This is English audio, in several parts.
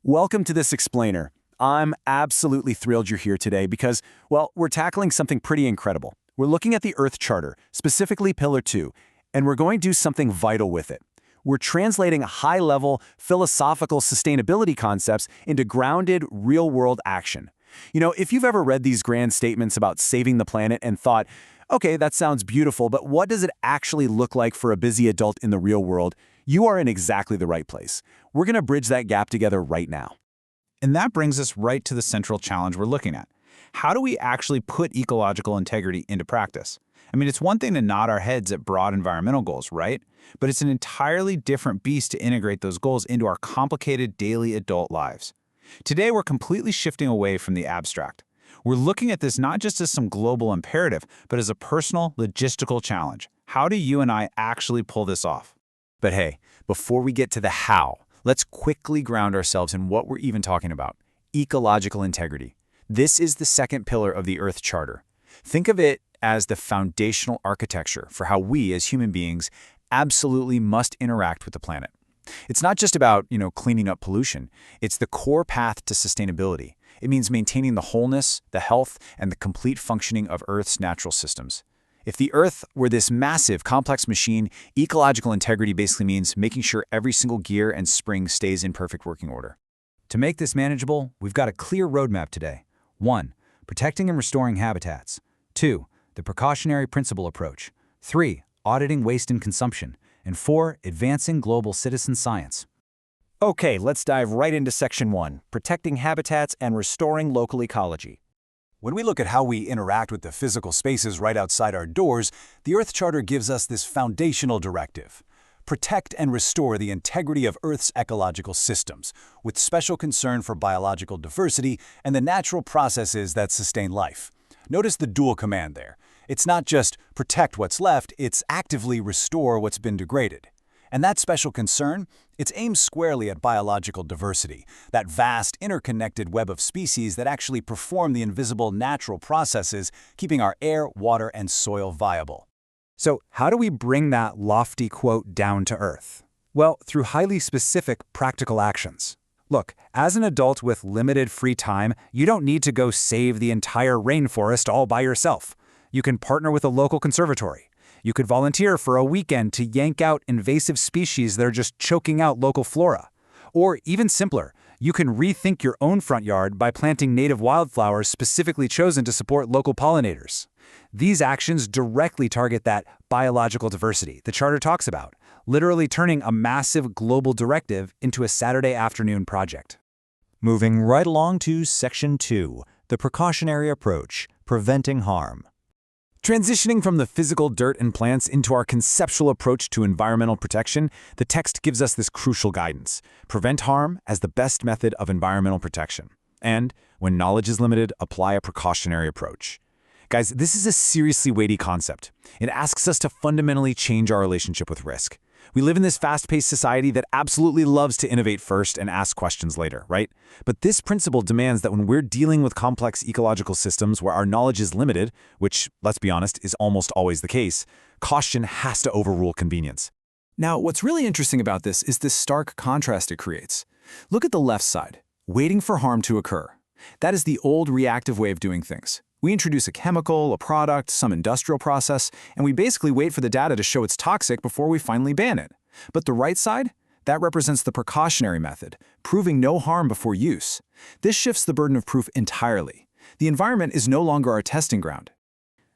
Welcome to this explainer. I'm absolutely thrilled you're here today because, well, we're tackling something pretty incredible. We're looking at the Earth Charter, specifically Pillar 2, and we're going to do something vital with it. We're translating high-level, philosophical sustainability concepts into grounded, real-world action. You know, if you've ever read these grand statements about saving the planet and thought, okay, that sounds beautiful, but what does it actually look like for a busy adult in the real world? You are in exactly the right place. We're going to bridge that gap together right now. And that brings us right to the central challenge we're looking at. How do we actually put ecological integrity into practice? I mean, it's one thing to nod our heads at broad environmental goals, right? But it's an entirely different beast to integrate those goals into our complicated daily adult lives. Today, we're completely shifting away from the abstract. We're looking at this not just as some global imperative, but as a personal, logistical challenge. How do you and I actually pull this off? But hey, before we get to the how, let's quickly ground ourselves in what we're even talking about: ecological integrity. This is the second pillar of the Earth Charter. Think of it as the foundational architecture for how we, as human beings, absolutely must interact with the planet. It's not just about, cleaning up pollution. It's the core path to sustainability. It means maintaining the wholeness, the health, and the complete functioning of Earth's natural systems. If the Earth were this massive, complex machine, ecological integrity basically means making sure every single gear and spring stays in perfect working order. To make this manageable, we've got a clear roadmap today. 1. Protecting and restoring habitats. 2. The precautionary principle approach. 3. Auditing waste and consumption. And 4. Advancing global citizen science. Okay, let's dive right into Section 1, protecting habitats and restoring local ecology. When we look at how we interact with the physical spaces right outside our doors, the Earth Charter gives us this foundational directive: protect and restore the integrity of Earth's ecological systems, with special concern for biological diversity and the natural processes that sustain life. Notice the dual command there. It's not just protect what's left, it's actively restore what's been degraded. And that special concern, it's aimed squarely at biological diversity, that vast, interconnected web of species that actually perform the invisible natural processes, keeping our air, water, and soil viable. So how do we bring that lofty quote down to earth? Well, through highly specific, practical actions. Look, as an adult with limited free time, you don't need to go save the entire rainforest all by yourself. You can partner with a local conservatory. You could volunteer for a weekend to yank out invasive species that are just choking out local flora. Or even simpler, you can rethink your own front yard by planting native wildflowers specifically chosen to support local pollinators. These actions directly target that biological diversity the Charter talks about, literally turning a massive global directive into a Saturday afternoon project. Moving right along to Section 2, the precautionary approach, preventing harm. Transitioning from the physical dirt and plants into our conceptual approach to environmental protection, the text gives us this crucial guidance: prevent harm as the best method of environmental protection. And, when knowledge is limited, apply a precautionary approach. Guys, this is a seriously weighty concept. It asks us to fundamentally change our relationship with risk. We live in this fast-paced society that absolutely loves to innovate first and ask questions later, right? But this principle demands that when we're dealing with complex ecological systems where our knowledge is limited, which, let's be honest, is almost always the case, caution has to overrule convenience. Now, what's really interesting about this is this stark contrast it creates. Look at the left side, waiting for harm to occur. That is the old reactive way of doing things. We introduce a chemical, a product, some industrial process, and we basically wait for the data to show it's toxic before we finally ban it. But the right side? That represents the precautionary method, proving no harm before use. This shifts the burden of proof entirely. The environment is no longer our testing ground.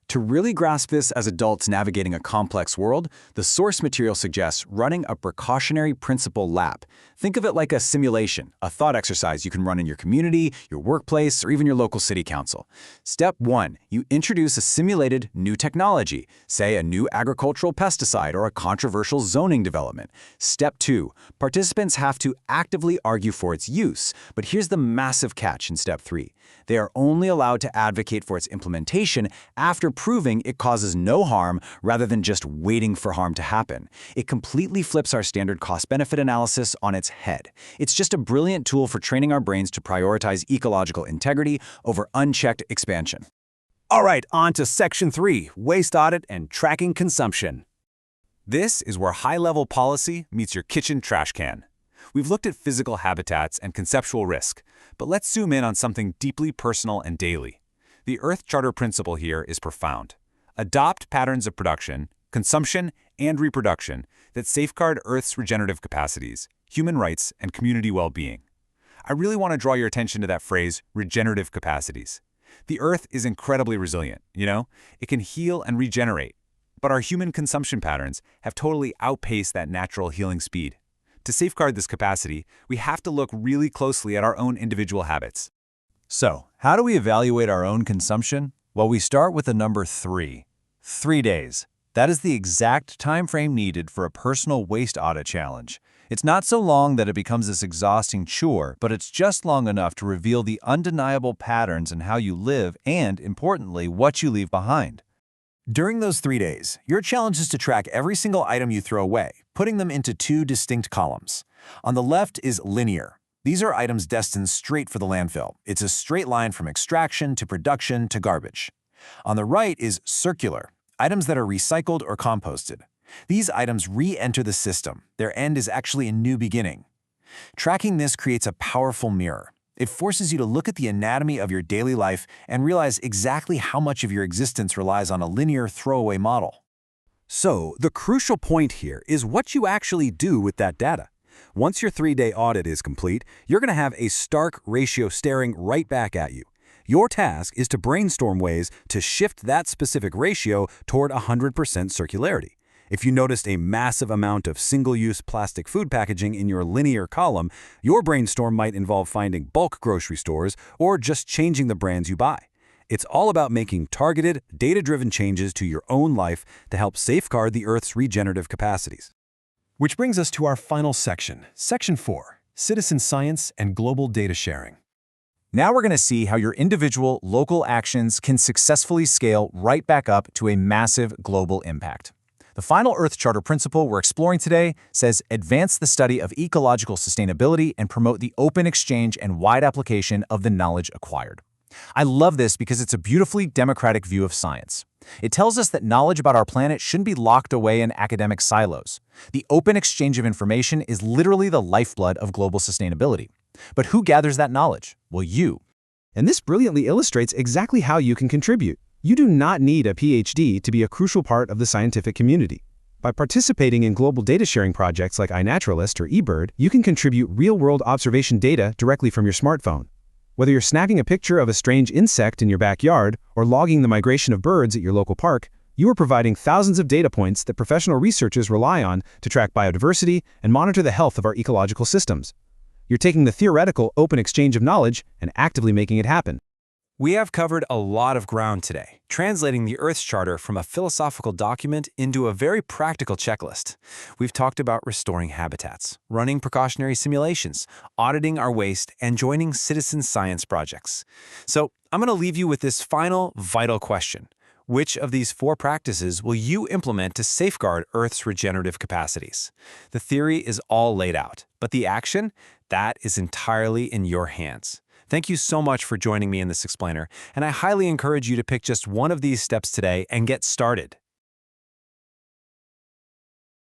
To really grasp this as adults navigating a complex world, the source material suggests running a precautionary principle lab. Think of it like a simulation, a thought exercise you can run in your community, your workplace, or even your local city council. Step 1, you introduce a simulated new technology, say a new agricultural pesticide or a controversial zoning development. Step 2, participants have to actively argue for its use. But here's the massive catch in Step 3. They are only allowed to advocate for its implementation after proving it causes no harm rather than just waiting for harm to happen. It completely flips our standard cost-benefit analysis on its head. It's just a brilliant tool for training our brains to prioritize ecological integrity over unchecked expansion. All right, on to Section 3, waste audit and tracking consumption. This is where high-level policy meets your kitchen trash can. We've looked at physical habitats and conceptual risk, but let's zoom in on something deeply personal and daily. The Earth Charter principle here is profound. Adopt patterns of production, consumption, and reproduction that safeguard Earth's regenerative capacities, human rights, and community well-being. I really want to draw your attention to that phrase, regenerative capacities. The Earth is incredibly resilient, It can heal and regenerate. But our human consumption patterns have totally outpaced that natural healing speed. To safeguard this capacity, we have to look really closely at our own individual habits. So, how do we evaluate our own consumption? Well, we start with the number 3. 3 days. That is the exact time frame needed for a personal waste audit challenge. It's not so long that it becomes this exhausting chore, but it's just long enough to reveal the undeniable patterns in how you live and, importantly, what you leave behind. During those 3 days, your challenge is to track every single item you throw away, putting them into 2 distinct columns. On the left is linear. These are items destined straight for the landfill. It's a straight line from extraction to production to garbage. On the right is circular, items that are recycled or composted. These items re-enter the system. Their end is actually a new beginning. Tracking this creates a powerful mirror. It forces you to look at the anatomy of your daily life and realize exactly how much of your existence relies on a linear throwaway model. So, the crucial point here is what you actually do with that data. Once your 3-day audit is complete, you're going to have a stark ratio staring right back at you. Your task is to brainstorm ways to shift that specific ratio toward 100% circularity. If you noticed a massive amount of single-use plastic food packaging in your linear column, your brainstorm might involve finding bulk grocery stores or just changing the brands you buy. It's all about making targeted, data-driven changes to your own life to help safeguard the Earth's regenerative capacities. Which brings us to our final section, Section 4, Citizen Science and Global Data Sharing. Now we're going to see how your individual, local actions can successfully scale right back up to a massive global impact. The final Earth Charter principle we're exploring today says advance the study of ecological sustainability and promote the open exchange and wide application of the knowledge acquired. I love this because it's a beautifully democratic view of science. It tells us that knowledge about our planet shouldn't be locked away in academic silos. The open exchange of information is literally the lifeblood of global sustainability. But who gathers that knowledge? Well, you. And this brilliantly illustrates exactly how you can contribute. You do not need a PhD to be a crucial part of the scientific community. By participating in global data sharing projects like iNaturalist or eBird, you can contribute real-world observation data directly from your smartphone. Whether you're snapping a picture of a strange insect in your backyard or logging the migration of birds at your local park, you are providing thousands of data points that professional researchers rely on to track biodiversity and monitor the health of our ecological systems. You're taking the theoretical open exchange of knowledge and actively making it happen. We have covered a lot of ground today, translating the Earth's Charter from a philosophical document into a very practical checklist. We've talked about restoring habitats, running precautionary simulations, auditing our waste, and joining citizen science projects. So I'm going to leave you with this final, vital question. Which of these 4 practices will you implement to safeguard Earth's regenerative capacities? The theory is all laid out, but the action, that is entirely in your hands. Thank you so much for joining me in this explainer, and I highly encourage you to pick just one of these steps today and get started.